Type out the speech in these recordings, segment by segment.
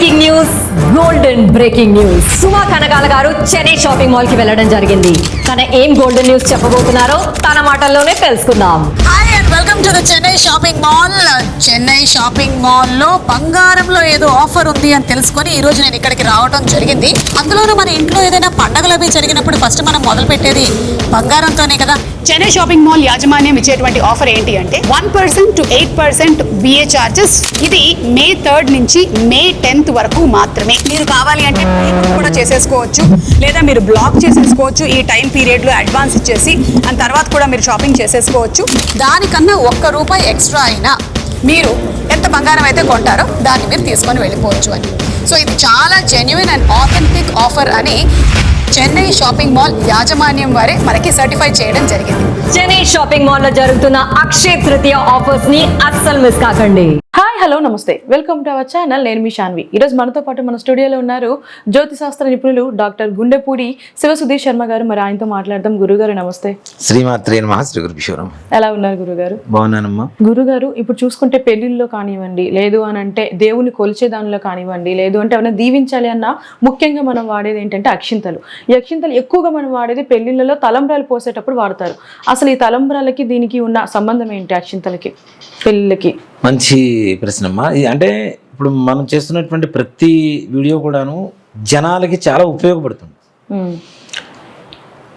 Breaking news, golden breaking news. Suma Kanakala గారు Chennai shopping mall కి వెళ్ళడం జరిగింది. తన ఏం గోల్డెన్ న్యూస్ చెప్పబోతున్నారో తన మాటల్లోనే తెలుసుకుందాం. Hi and welcome to the Chennai shopping mall. Chennai shopping mall లో బంగారంలో ఏదో ఆఫర్ ఉంది అని తెలుసుకొని ఈ రోజు నేను ఇక్కడికి రావడం జరిగింది. అందులోనూ మన ఇంట్లో ఏదైనా పండగలు అవి జరిగినప్పుడు ఫస్ట్ మనం మొదలు పెట్టేది బంగారంతోనే కదా. చెన్నై షాపింగ్ మాల్ యాజమాన్యం ఇచ్చేటువంటి ఆఫర్ ఏంటి అంటే 1% to 8% బిఏ చార్జెస్. ఇది మే 3rd నుంచి మే 10th వరకు మాత్రమే. మీరు కావాలి అంటే పేమెంట్ కూడా చేసేసుకోవచ్చు, లేదా మీరు బ్లాక్ చేసేసుకోవచ్చు ఈ టైం పీరియడ్ లో అడ్వాన్స్ ఇచ్చేసి అండ్ తర్వాత కూడా మీరు షాపింగ్ చేసేసుకోవచ్చు. దానికన్నా ₹1 ఎక్స్ట్రా అయినా మీరు ఎంత బంగారం అయితే కొంటారో దాన్ని మీరు తీసుకొని వెళ్ళిపోవచ్చు అని. సో ఇది చాలా జెన్యున్ అండ్ ఆథెంటిక్ ఆఫర్ అని చెన్నై షాపింగ్ మాల్ యాజమాన్యం వారే మనకి సర్టిఫై చేయడం జరిగింది. చెన్నై షాపింగ్ మాల్ లో జరుగుతున్న అక్షయ తృతీయ ఆఫర్స్ ని అస్సలు మిస్ కాకండి. హాయ్ హలో నమస్తే, వెల్కమ్ టు అవర్ ఛానల్. నేను మీ శాన్వి. ఈరోజు మనతో పాటు మన స్టూడియోలో ఉన్నారు జ్యోతి శాస్త్ర నిపుణులు డాక్టర్ గుండెపూడి శివసుధీర్ శర్మ గారు. మరి ఆయనతో మాట్లాడదాం. గురుగారు నమస్తే. శ్రీమాత్రే నమః. శ్రీ గురుభ్యోరం. ఎలా ఉన్నారు గురుగారు? బాగున్నానమ్మా. గురుగారు, ఇప్పుడు చూసుకుంటే పెళ్లిల్లో కానివ్వండి, లేదు అని అంటే దేవుని కొలిచే దానిలో కానివ్వండి, లేదు అంటే ఎవరైనా దీవించాలి అన్న ముఖ్యంగా మనం వాడేది ఏంటంటే అక్షింతలు. ఈ అక్షింతలు ఎక్కువగా మనం వాడేది పెళ్లిళ్ళలో తలంబ్రాలు పోసేటప్పుడు వాడతారు. అసలు ఈ తలంబ్రాలకి దీనికి ఉన్న సంబంధం ఏంటి? అక్షింతలకి పెళ్ళిళ్ళకి? మంచి ప్రశ్న అమ్మా. అంటే ఇప్పుడు మనం చేస్తున్నటువంటి ప్రతి వీడియో కూడాను జనాలకి చాలా ఉపయోగపడుతుంది.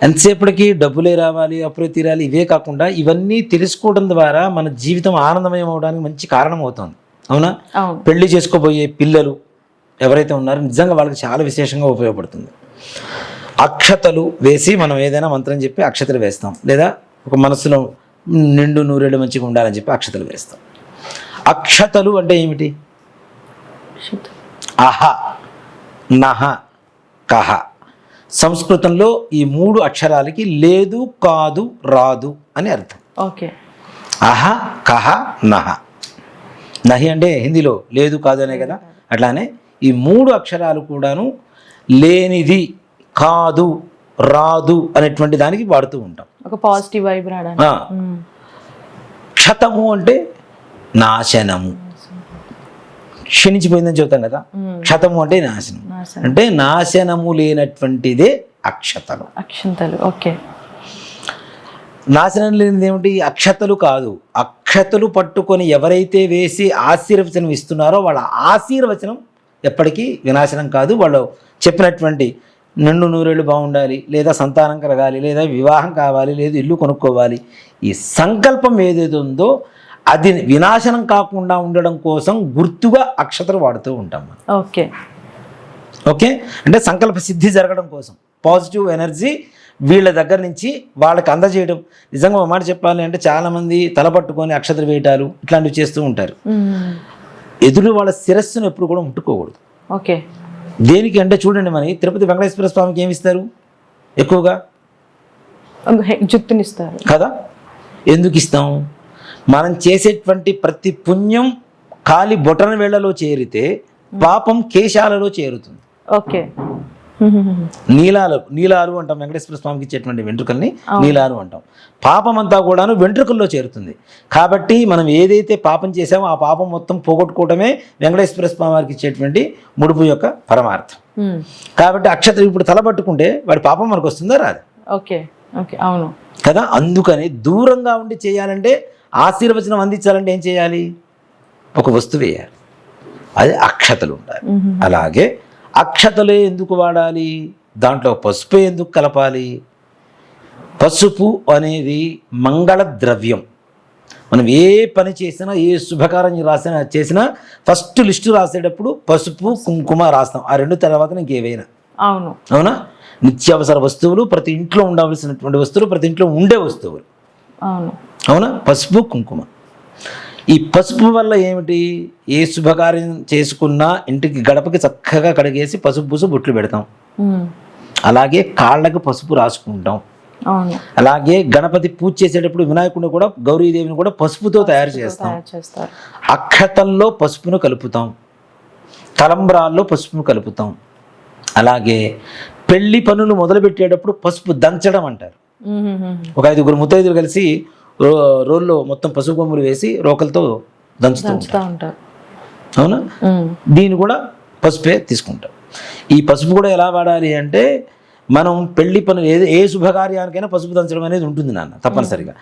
ఎంతసేపటికి డబ్బులే రావాలి, అప్పుడే తీరాలి ఇవే కాకుండా ఇవన్నీ తెలుసుకోవడం ద్వారా మన జీవితం ఆనందమయం అవడానికి మంచి కారణం అవుతుంది. అవునా? పెళ్లి చేసుకోబోయే పిల్లలు ఎవరైతే ఉన్నారో నిజంగా వాళ్ళకి చాలా విశేషంగా ఉపయోగపడుతుంది. అక్షతలు వేసి మనం ఏదైనా మంత్రం చెప్పి అక్షతలు వేస్తాం, లేదా ఒక మనసులో నిండు నూరేళ్ళు మంచిగా ఉండాలని చెప్పి అక్షతలు వేస్తాం. అక్షతలు అంటే ఏమిటి? అహ, నహ, కహ. సంస్కృతంలో ఈ 3 అక్షరాలకి లేదు, కాదు, రాదు అని అర్థం. ఓకే. అహ, కహ, నహ. నహి అంటే హిందీలో లేదు, కాదు అనే కదా. అట్లానే ఈ 3 అక్షరాలు కూడాను లేనిది, కాదు, రాదు అనేటువంటి దానికి వాడుతూ ఉంటాం. ఒక పాజిటివ్ వైబ్ రావడానికి. క్షతము అంటే నాశనము, క్షీణించిపోయిందని చెబుతాం కదా. క్షతము అంటే నాశనం, అంటే నాశనము లేనటువంటిదే అక్షతలు. అక్షింతలు. ఓకే. నాశనం లేనిది ఏమిటి? అక్షతలు కాదు. అక్షతలు పట్టుకొని ఎవరైతే వేసి ఆశీర్వచనం ఇస్తున్నారో వాళ్ళ ఆశీర్వచనం ఎప్పటికీ వినాశనం కాదు. వాళ్ళు చెప్పినటువంటి నిండు నూరేళ్ళు బాగుండాలి, లేదా సంతానం కలగాలి, లేదా వివాహం కావాలి, లేదా ఇల్లు కొనుక్కోవాలి, ఈ సంకల్పం ఏదైతే ఉందో అది వినాశనం కాకుండా ఉండడం కోసం గుర్తుగా అక్షతలు వాడుతూ ఉంటాం మనం. ఓకే. ఓకే. అంటే సంకల్ప సిద్ధి జరగడం కోసం పాజిటివ్ ఎనర్జీ వీళ్ళ దగ్గర నుంచి వాళ్ళకి అందజేయడం. నిజంగా ఒక మాట చెప్పాలి అంటే చాలామంది తలపట్టుకొని అక్షతలు వేయటాలు ఇట్లాంటివి చేస్తూ ఉంటారు. ఎదురు వాళ్ళ శిరస్సును ఎప్పుడు కూడా ముట్టుకోకూడదు. ఓకే. దేనికి అంటే చూడండి, మరి తిరుపతి వెంకటేశ్వర స్వామికి ఏమి ఇస్తారు? ఎక్కువగా జుట్టునిస్తారు కదా. ఎందుకు ఇస్తాం? మనం చేసేటువంటి ప్రతి పుణ్యం కాలి బొటన వేళ్లలో చేరితే పాపం కేశాలలో చేరుతుంది. ఓకే. నీలాలు అంటాం. వెంకటేశ్వర స్వామికి ఇచ్చేటువంటి వెంట్రుకల్ని నీలాలు అంటాం. పాపం అంతా కూడాను వెంట్రుకల్లో చేరుతుంది. కాబట్టి మనం ఏదైతే పాపం చేసామో ఆ పాపం మొత్తం పోగొట్టుకోవడమే వెంకటేశ్వర స్వామి వారికి ఇచ్చేటువంటి ముడుపు యొక్క పరమార్థం. కాబట్టి అక్షతలు ఇప్పుడు తలపట్టుకుంటే వాడి పాపం మనకు వస్తుందా? రాదు. ఓకే. ఓకే. అవును కదా. అందుకని దూరంగా ఉండి చేయాలంటే, ఆశీర్వచనం అందించాలంటే ఏం చేయాలి? ఒక వస్తువు వేయాలి, అది అక్షతలు ఉండాలి. అలాగే అక్షతలే ఎందుకు వాడాలి? దాంట్లో పసుపు ఎందుకు కలపాలి? పసుపు అనేది మంగళ ద్రవ్యం. మనం ఏ పని చేసినా, ఏ శుభకార్యం చేసినా ఫస్ట్ లిస్టు రాసేటప్పుడు పసుపు కుంకుమ రాస్తాం. ఆ 2 తర్వాత ఇంకేవైనా. అవును. అవునా? నిత్యావసర వస్తువులు, ప్రతి ఇంట్లో ఉండవలసినటువంటి వస్తువులు, ప్రతి ఇంట్లో ఉండే వస్తువులు. అవును. అవునా? పసుపు కుంకుమ. ఈ పసుపు వల్ల ఏమిటి? ఏ శుభకార్యం చేసుకున్నా ఇంటికి గడపకి చక్కగా కడిగేసి పసుపు పూసి బొట్లు పెడతాం. అలాగే కాళ్ళకి పసుపు రాసుకుంటాం. అలాగే గణపతి పూజ చేసేటప్పుడు వినాయకుడిని కూడా, గౌరీదేవిని కూడా పసుపుతో తయారు చేస్తాం. అక్షతల్లో పసుపును కలుపుతాం, తలంబ్రాల్లో పసుపును కలుపుతాం. అలాగే పెళ్లి పనులు మొదలు పెట్టేటప్పుడు పసుపు దంచడం అంటారు. ఒక 5 ముత్తైదులు కలిసి రోల్లో మొత్తం పసుపు కొమ్ములు వేసి రోకలతో దంచుతూ ఉంటారు. అవునా? దీన్ని కూడా పసుపే తీసుకుంటాం. ఈ పసుపు కూడా ఎలా వాడాలి అంటే మనం పెళ్లి పనులు ఏ శుభకార్యానికైనా పసుపు దంచడం అనేది ఉంటుంది నాన్న తప్పనిసరిగా.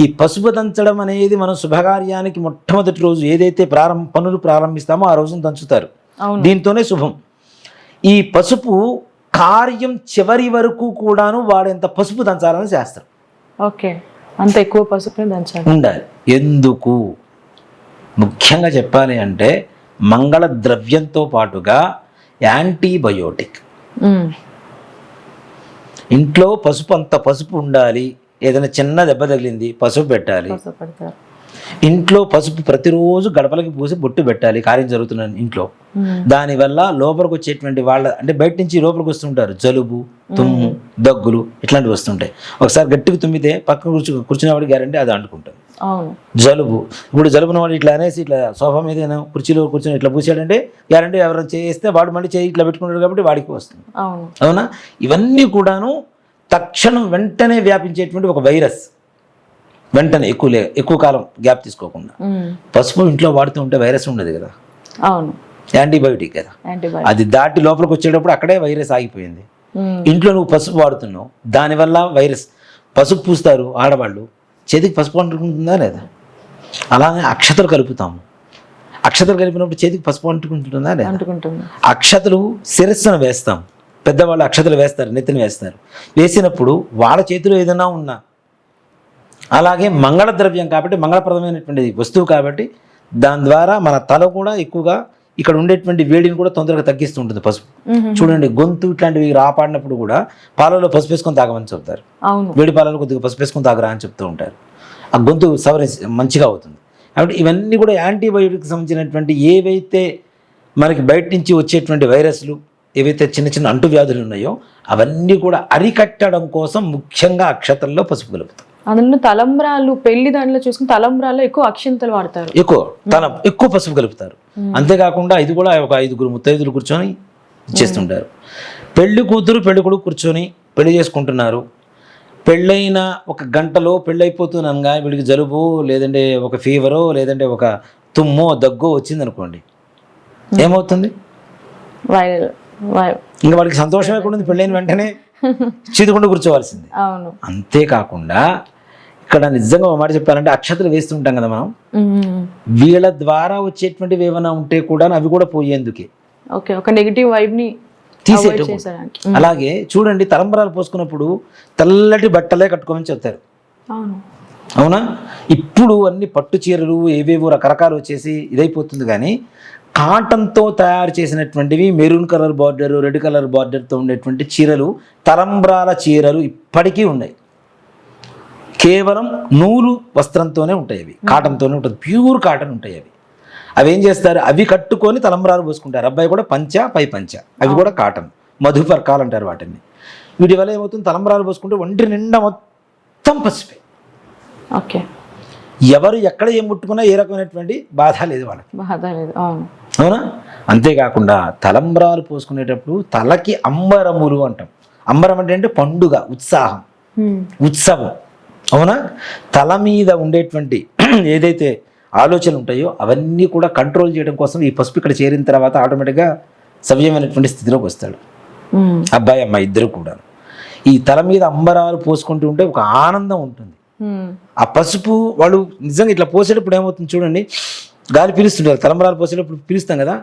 ఈ పసుపు దంచడం అనేది మనం శుభకార్యానికి మొట్టమొదటి రోజు ఏదైతే పనులు ప్రారంభిస్తామో ఆ రోజున దంచుతారు. దీంతోనే శుభం. ఈ పసుపు కార్యం చివరి వరకు కూడాను వాడేంత పసుపు దంచాలని శాస్త్రం. ఓకే, అంత ఎక్కువ పసుపుని దంచాలి ఉండాలి. ఎందుకు ముఖ్యంగా చెప్పాలి అంటే మంగళ ద్రవ్యంతో పాటుగా యాంటీబయోటిక్. ఇంట్లో పసుపు అంత పసుపు ఉండాలి. ఏదైనా చిన్న దెబ్బ తగిలింది పసుపు పెట్టాలి. ఇంట్లో పసుపు ప్రతిరోజు గడపలకి పూసి బొట్టు పెట్టాలి కార్యం జరుగుతున్న ఇంట్లో. దానివల్ల లోపలికి వచ్చేటువంటి అంటే బయట నుంచి లోపలికి వస్తుంటారు జలుబు, తుమ్ము, దగ్గులు ఇట్లాంటివి వస్తుంటాయి. ఒకసారి గట్టిగా తుమ్మితే పక్కన కూర్చునేవాడు గ్యారంటీ అది అంటుకుంటుంది. జలుబు, ఇప్పుడు జలుబున వాడు ఇట్లా అనేసి ఇట్లా సోఫా మీద కుర్చీలో కూర్చొని ఇట్లా పూసాడంటే గ్యారంటీ ఎవరైనా చేస్తే వాడు మళ్ళీ చేయి ఇట్లా పెట్టుకుంటాడు కాబట్టి వాడికి వస్తుంది. అవునా? ఇవన్నీ కూడాను తక్షణం వెంటనే వ్యాపించేటువంటి ఒక వైరస్. వెంటనే ఎక్కువ కాలం గ్యాప్ తీసుకోకుండా పసుపు ఇంట్లో వాడుతూ ఉంటే వైరస్ ఉండదు కదా. అవును, యాంటీబయోటిక్ కదా. అది దాటి లోపలికి వచ్చేటప్పుడు అక్కడే వైరస్ ఆగిపోయింది. ఇంట్లో నువ్వు పసుపు వాడుతున్నావు, దానివల్ల వైరస్. పసుపు పూస్తారు ఆడవాళ్ళు, చేతికి పసుపు అంటుకుంటుందా లేదా? అలానే అక్షతలు కలుపుతాము. అక్షతలు కలిపినప్పుడు చేతికి పసుపు అంటుకుంటుందా లేదా? అక్షతలు శిరస్సును వేస్తాం. పెద్దవాళ్ళు అక్షతలు వేస్తారు, నెత్తిని వేస్తారు. వేసినప్పుడు వాళ్ళ చేతిలో ఏదైనా ఉన్నా, అలాగే మంగళ ద్రవ్యం కాబట్టి మంగళప్రదమైనటువంటి వస్తువు కాబట్టి దాని ద్వారా మన తల కూడా ఎక్కువగా ఇక్కడ ఉండేటువంటి వేడిని కూడా తొందరగా తగ్గిస్తూ ఉంటుంది పసుపు. చూడండి, గొంతు ఇట్లాంటివి రాపాడినప్పుడు కూడా పాలలో పసుపు వేసుకొని తాగమని చెప్తారు. వేడి పాలలో కొద్దిగా పసుపు వేసుకొని తాగరా అని చెప్తూ ఉంటారు. ఆ గొంతు మంచిగా అవుతుంది. కాబట్టి ఇవన్నీ కూడా యాంటీబయోటిక్ సంబంధించినటువంటి ఏవైతే మనకి బయట నుంచి వచ్చేటువంటి వైరస్లు, ఏవైతే చిన్న చిన్న అంటువ్యాధులు ఉన్నాయో అవన్నీ కూడా అరికట్టడం కోసం ముఖ్యంగా అక్షతల్లో పసుపు కలుపుతాం. అందులో తలంబ్రాలు, పెళ్లి దానిలో చూసుకుని తలంబ్రాల్లో ఎక్కువ అక్షింతలు వాడతారు, ఎక్కువ పసుపు కలుపుతారు. అంతేకాకుండా ఇది కూడా ఒక 5 ముత్తైదులు కూర్చొని చేస్తుంటారు. పెళ్లి కూతురు పెళ్లి కొడుకు కూర్చొని పెళ్లి చేసుకుంటున్నారు. పెళ్ళైన 1 గంటలో పెళ్ళి అయిపోతున్నానుగా వీడికి జలుబు, లేదంటే ఒక ఫీవరో, లేదంటే ఒక తుమ్మో దగ్గో వచ్చింది అనుకోండి, ఏమవుతుంది? ఇంకా వాడికి సంతోషం ఎక్కడుంది? పెళ్ళైన వెంటనే చీదుకుండా కూర్చోవలసింది. అంతేకాకుండా ఇక్కడ నిజంగా ఒక మాట చెప్పాలంటే అక్షతలు వేస్తుంటాం కదా మనం, వీళ్ళ ద్వారా వచ్చేటువంటివి ఏమైనా ఉంటే కూడా అవి కూడా పోయేందుకే, ఒక నెగిటివ్ వైబ్ ని తీసేయడానికి. అలాగే చూడండి, తలంబరాలు పోసుకున్నప్పుడు తెల్లటి బట్టలే కట్టుకోమని చెప్తారు. అవునా? ఇప్పుడు అన్ని పట్టు చీరలు ఏవేవో రకరకాలు వచ్చేసి ఇదైపోతుంది. కానీ కాటన్తో తయారు చేసినటువంటివి, maroon colour border, red colour బార్డర్తో ఉండేటువంటి చీరలు, తలంబ్రాల చీరలు ఇప్పటికీ ఉన్నాయి. కేవలం నూలు వస్త్రంతోనే ఉంటాయి అవి, కాటన్తోనే ఉంటుంది, ప్యూర్ కాటన్ ఉంటాయి అవి. అవి ఏం చేస్తారు? అవి కట్టుకొని తలంబ్రాలు పోసుకుంటారు. అబ్బాయి కూడా పంచ, పై పంచ, అవి కూడా కాటన్, మధుపర్కాలు అంటారు వాటిని. వీటి వల్ల ఏమవుతుంది? తలంబ్రాలు పోసుకుంటే ఒంటి నిండా మొత్తం పసిపే. ఓకే, ఎవరు ఎక్కడ ఏం ముట్టుకున్నా ఏ రకమైనటువంటి బాధ లేదు వాళ్ళకి. అవునా? అంతేకాకుండా తలంబ్రాలు పోసుకునేటప్పుడు తలకి అంబరములు అంటాం. అంబరం అంటే పండుగ, ఉత్సాహం, ఉత్సవం. అవునా? తల మీద ఉండేటువంటి ఏదైతే ఆలోచనలు ఉంటాయో అవన్నీ కూడా కంట్రోల్ చేయడం కోసం ఈ పసుపు ఇక్కడ చేరిన తర్వాత ఆటోమేటిక్గా సవ్యమైనటువంటి స్థితిలోకి వస్తాడు అబ్బాయి అమ్మాయి ఇద్దరు కూడా. ఈ తల మీద అంబరాలు పోసుకుంటూ ఉంటే ఒక ఆనందం ఉంటుంది. ఆ పసుపు వాళ్ళు నిజంగా ఇట్లా పోసేటప్పుడు ఏమవుతుంది చూడండి, గాలి పీలుస్తుంటారు. తలంబరాలు పోసేటప్పుడు పీలుస్తాం కదా,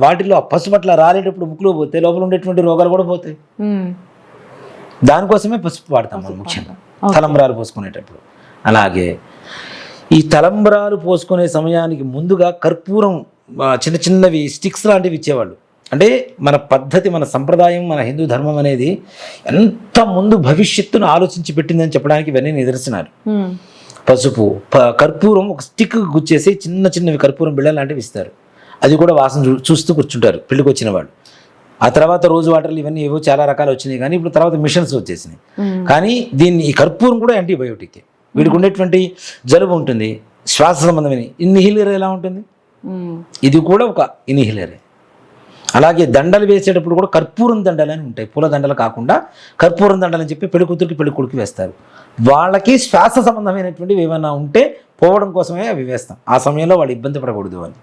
వాటిలో ఆ పసుపు అట్లా రాలేటప్పుడు ముక్కులో పోతే లోపల ఉండేటువంటి రోగాలు కూడా పోతాయి. దానికోసమే పసుపు వాడతాం మనం ముఖ్యంగా తలంబరాలు పోసుకునేటప్పుడు. అలాగే ఈ తలంబరాలు పోసుకునే సమయానికి ముందుగా కర్పూరం చిన్న చిన్నవి స్టిక్స్ లాంటివి ఇచ్చేవాళ్ళు. అంటే మన పద్ధతి, మన సంప్రదాయం, మన హిందూ ధర్మం అనేది ఎంత ముందు భవిష్యత్తును ఆలోచించి పెట్టిందని చెప్పడానికి ఇవన్నీ నిదర్శనాలు. పసుపు, కర్పూరం ఒక స్టిక్ గుచ్చేసి చిన్న చిన్నవి కర్పూరం బిళ్ళ లాంటివి ఇస్తారు. అది కూడా వాసన చూస్తూ కూర్చుంటారు పెళ్ళికి వచ్చిన వాళ్ళు. ఆ తర్వాత రోజు వాటర్లు ఇవన్నీ ఏవో చాలా రకాలు వచ్చినాయి. కానీ ఇప్పుడు తర్వాత మిషన్స్ వచ్చేసినాయి. కానీ ఈ కర్పూరం కూడా యాంటీబయోటిక్. వీడికి ఉండేటువంటి జలుబు ఉంటుంది, శ్వాస సంబంధమైన ఇన్హిలేర్ ఎలా ఉంటుంది, ఇది కూడా ఒక ఇన్హిలేరే. అలాగే దండలు వేసేటప్పుడు కూడా కర్పూరం దండలు అని ఉంటాయి, పూల దండలు కాకుండా కర్పూరం దండలు అని చెప్పి పెళ్లి కూతురికి పెళ్లి కొడుకు వేస్తారు. వాళ్ళకి శ్వాస సంబంధమైనటువంటివి ఏమైనా ఉంటే పోవడం కోసమే అవి వేస్తాం. ఆ సమయంలో వాళ్ళు ఇబ్బంది పడకూడదు అని.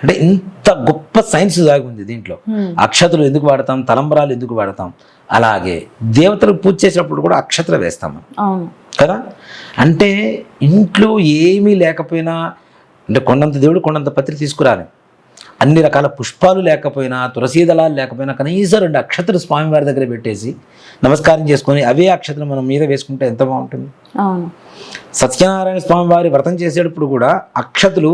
అంటే ఇంత గొప్ప సైన్స్ దాగి ఉంది దీంట్లో. అక్షతలు ఎందుకు వాడతాం, తలంబరాలు ఎందుకు వాడతాం, అలాగే దేవతలకు పూజ చేసేటప్పుడు కూడా అక్షతలు వేస్తాం మనం అవును కదా. అంటే ఇంట్లో ఏమీ లేకపోయినా, అంటే కొండంత దేవుడు కొండంత పత్రి తీసుకురాలి, అన్ని రకాల పుష్పాలు లేకపోయినా, తులసీ దళాలు లేకపోయినా, కనీసం 2 అక్షతలు స్వామివారి దగ్గర పెట్టేసి నమస్కారం చేసుకొని అవే అక్షతలు మనం మీద వేసుకుంటే ఎంత బాగుంటుంది. అవును. సత్యనారాయణ స్వామి వారి వ్రతం చేసేటప్పుడు కూడా అక్షతలు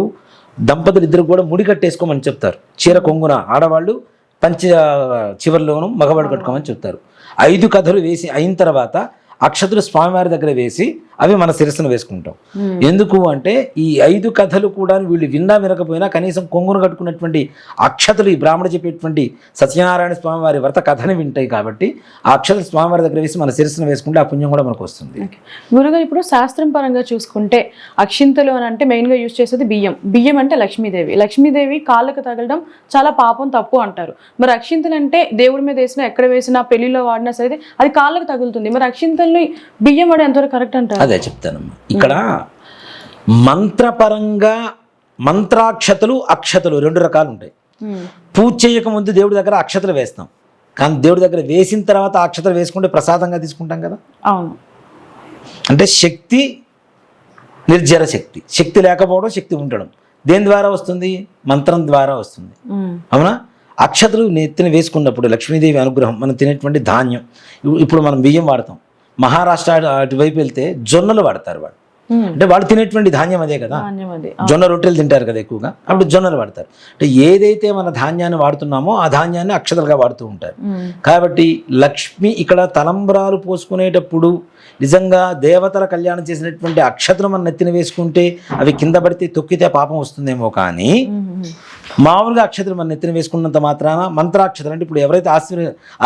దంపతులు ఇద్దరు కూడా ముడి కట్టేసుకోమని చెప్తారు. చీర కొంగున ఆడవాళ్ళు, పంచ చివరిలోనూ మగవాడు కట్టుకోమని చెప్తారు. 5 కథలు వేసి అయిన తర్వాత అక్షతలు స్వామివారి దగ్గర వేసి అవి మన శిరస్సును వేసుకుంటాం. ఎందుకు అంటే ఈ 5 కథలు కూడా వీళ్ళు విన్నా వినకపోయినా కనీసం కొంగును కట్టుకున్నటువంటి అక్షతలు ఈ బ్రాహ్మణ చెప్పేటువంటి సత్యనారాయణ స్వామి వారి వ్రత కథని వింటాయి కాబట్టి ఆ అక్షతలు స్వామివారి దగ్గర వేసి మన శిరస్సును వేసుకుంటే ఆ పుణ్యం కూడా మనకు వస్తుంది. గురుగారు, ఇప్పుడు శాస్త్రం పరంగా చూసుకుంటే అక్షింతలు అని అంటే మెయిన్గా యూజ్ చేసేది బియ్యం. బియ్యం అంటే లక్ష్మీదేవి. లక్ష్మీదేవి కాళ్ళకు తగలడం చాలా పాపం, తప్పు అంటారు. మరి అక్షింతలు అంటే దేవుడి మీద వేసినా, ఎక్కడ వేసినా, పెళ్లిలో వాడినా సరే అది కాళ్ళకు తగులుతుంది. మరి అక్షింతల్ని బియ్యం వాడే ఎంతవరకు కరెక్ట్ అంటారు? అదే చెప్తానమ్మా. ఇక్కడ మంత్రపరంగా మంత్రాక్షతలు, అక్షతలు 2 రకాలు ఉంటాయి. పూజ చేయక ముందు దేవుడి దగ్గర అక్షతలు వేస్తాం, కానీ దేవుడి దగ్గర వేసిన తర్వాత ఆ అక్షతలు వేసుకుంటే ప్రసాదంగా తీసుకుంటాం కదా. అవును. అంటే శక్తి నిర్జర శక్తి, శక్తి లేకపోవడం, శక్తి ఉండడం దేని ద్వారా వస్తుంది? మంత్రం ద్వారా వస్తుంది. అవునా? అక్షతలు నెత్తిన వేసుకున్నప్పుడు లక్ష్మీదేవి అనుగ్రహం. మనం తినేటువంటి ధాన్యం, ఇప్పుడు మనం బియ్యం వాడతాం, మహారాష్ట్ర అటువైపు వెళ్తే జొన్నలు వాడతారు వాళ్ళు. అంటే వాళ్ళు తినేటువంటి ధాన్యం అదే కదా, జొన్న రొట్టెలు తింటారు కదా ఎక్కువగా, అప్పుడు జొన్నలు వాడతారు. అంటే ఏదైతే మన ధాన్యాన్ని వాడుతున్నామో ఆ ధాన్యాన్ని అక్షతలుగా వాడుతూ ఉంటారు. కాబట్టి లక్ష్మి ఇక్కడ తలంబ్రాలు పోసుకునేటప్పుడు నిజంగా దేవతల కళ్యాణం చేసినటువంటి అక్షతలు మన నెత్తిన వేసుకుంటే అవి కింద పడితే తొక్కితే పాపం వస్తుందేమో, కానీ మామూలుగా అక్షతలు మన నెత్తిన వేసుకున్నంత మాత్రాన మంత్రాక్షతలు, అంటే ఇప్పుడు ఎవరైతే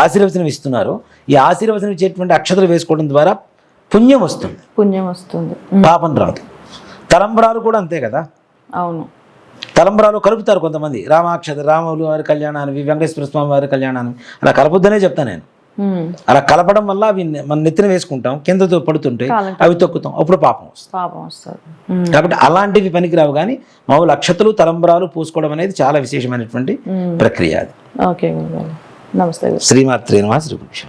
ఆశీర్వచనం ఇస్తున్నారో ఈ ఆశీర్వచనం ఇచ్చేటువంటి అక్షతలు వేసుకోవడం ద్వారా పుణ్యం వస్తుంది, పుణ్యం వస్తుంది, పాపం రాదు. తలంబ్రాలు కూడా అంతే కదా. అవును. తలంబ్రాలు కలుపుతారు కొంతమంది, రామాక్షత, రాములు వారి కళ్యాణాన్ని, వెంకటేశ్వర స్వామి వారి కళ్యాణాన్ని, అలా కలపొద్దనే చెప్తాను నేను. అలా కలపడం వల్ల అవి మన నెత్తిన వేసుకుంటాం, కిందతో పడుతుంటే అవి తొక్కుతాం, అప్పుడు పాపం వస్తుంది. కాబట్టి అలాంటివి పనికిరావు. కానీ మామూలు అక్షతలు, తలంబ్రాలు పూసుకోవడం అనేది చాలా విశేషమైనటువంటి ప్రక్రియ. అది. ఓకే, నమస్తే. శ్రీమాత్రే నమః. శ్రీ